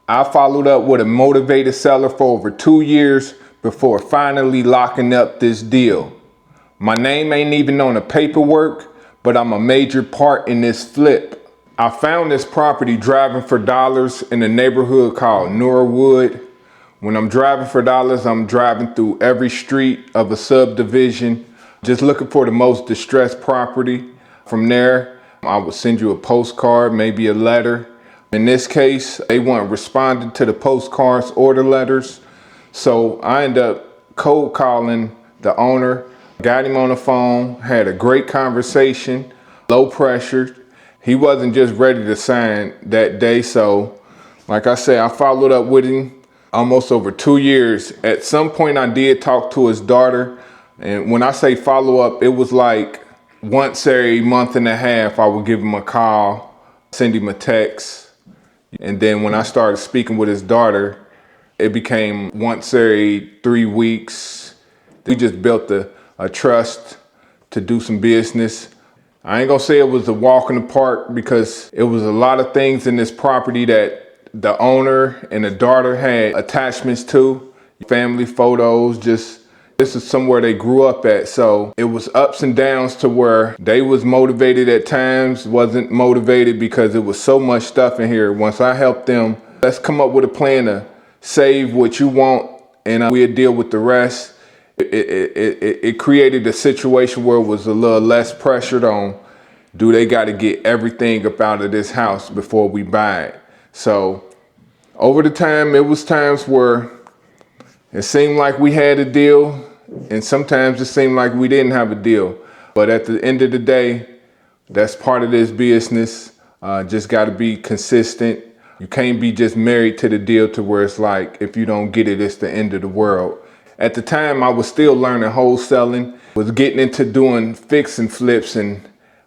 I followed up with a motivated seller for over 2 years before finally locking up this deal. My name ain't even on the paperwork, but I'm a major part in this flip. I found this property driving for dollars in a neighborhood called Norwood. When I'm driving for dollars, I'm driving through every street of a subdivision, just looking for the most distressed property. From there, I would send you a postcard, maybe a letter. In this case, they weren't responding to the postcards or the letters. So I ended up cold calling the owner, got him on the phone, had a great conversation, low pressure. He wasn't just ready to sign that day. So like I said, I followed up with him almost over 2 years. At some point I did talk to his daughter. And when I say follow up, it was like once every month and a half, I would give him a call, send him a text. And then when I started speaking with his daughter, it became once every 3 weeks. We just built a trust to do some business. I ain't gonna say it was a walk in the park because it was a lot of things in this property that the owner and the daughter had attachments to, family photos, just this is somewhere they grew up at. So it was ups and downs to where they was motivated at times, wasn't motivated because it was so much stuff in here. Once I helped them, let's come up with a plan to save what you want and we'll deal with the rest. It created a situation where it was a little less pressured on, do they got to get everything up out of this house before we buy it? So over the time, it was times where it seemed like we had a deal, and sometimes it seemed like we didn't have a deal. But at the end of the day, that's part of this business. Just got to be consistent. You can't be just married to the deal to where it's like, if you don't get it, it's the end of the world. At the time, I was still learning wholesaling, was getting into doing fix and flips, and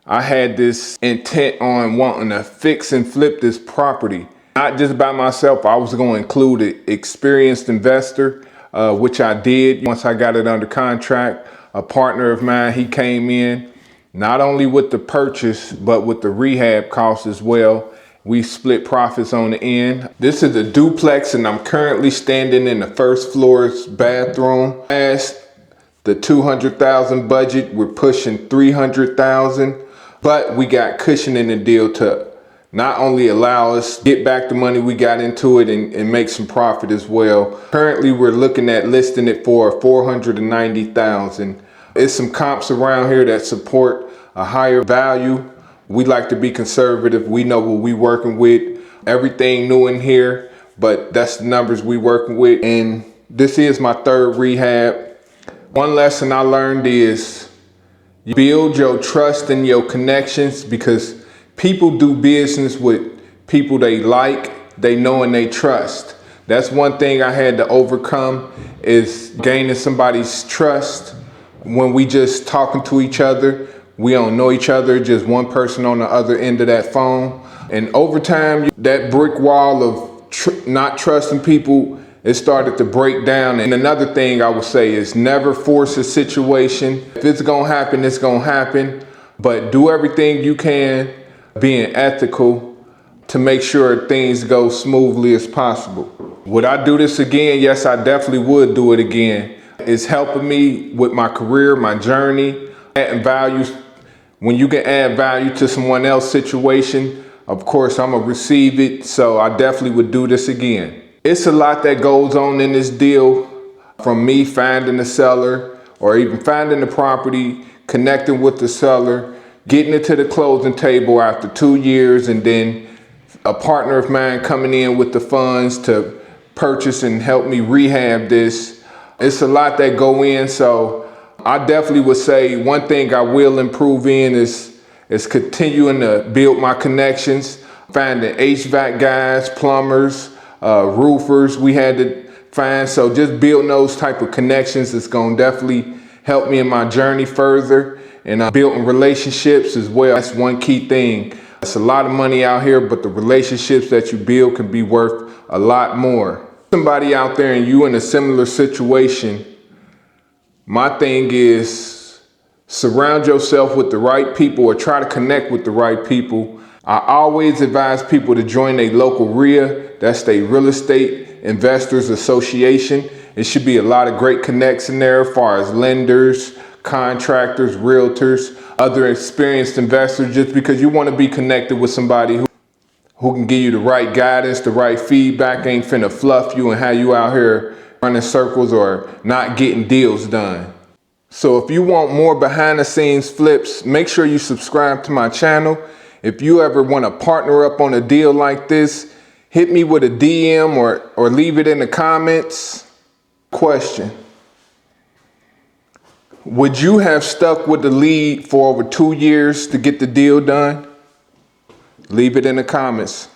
I had this intent on wanting to fix and flip this property. Not just by myself, I was going to include an experienced investor, which I did. Once I got it under contract, a partner of mine, he came in, not only with the purchase, but with the rehab costs as well. We split profits on the end. This is a duplex and I'm currently standing in the first floor's bathroom. Past the $200,000 budget, we're pushing $300,000, but we got cushion in the deal to not only allow us to get back the money we got into it and make some profit as well. Currently, we're looking at listing it for $490,000. There's some comps around here that support a higher value. We like to be conservative. We know what we working with. Everything new in here, but that's the numbers we working with. And this is my third rehab. One lesson I learned is you build your trust and your connections, because people do business with people they like, they know, and they trust. That's one thing I had to overcome, is gaining somebody's trust. When we just talking to each other, we don't know each other, just one person on the other end of that phone. And over time, that brick wall of not trusting people, it started to break down. And another thing I would say is never force a situation. If it's gonna happen, it's gonna happen. But do everything you can, being ethical, to make sure things go smoothly as possible. Would I do this again? Yes, I definitely would do it again. It's helping me with my career, my journey, adding value. When you can add value to someone else's situation, of course, I'm gonna receive it. So I definitely would do this again. It's a lot that goes on in this deal, from me finding the seller or even finding the property, connecting with the seller, getting it to the closing table after 2 years, and then a partner of mine coming in with the funds to purchase and help me rehab this. It's a lot that go in, so I definitely would say one thing I will improve in is continuing to build my connections, finding HVAC guys, plumbers, roofers we had to find. So just building those type of connections is going to definitely help me in my journey further, and building relationships as well. That's one key thing. It's a lot of money out here, but the relationships that you build can be worth a lot more. Somebody out there and you in a similar situation, my thing is surround yourself with the right people, or try to connect with the right people. I always advise people to join a local RIA, that's the Real Estate Investors Association. It should be a lot of great connects in there as far as lenders, contractors, realtors, other experienced investors, just because you want to be connected with somebody who can give you the right guidance, the right feedback, ain't finna fluff you and have you out here running circles or not getting deals done. So if you want more behind the scenes flips, make sure you subscribe to my channel. If you ever want to partner up on a deal like this, hit me with a DM or leave it in the comments. Question: would you have stuck with the lead for over 2 years to get the deal done? Leave it in the comments.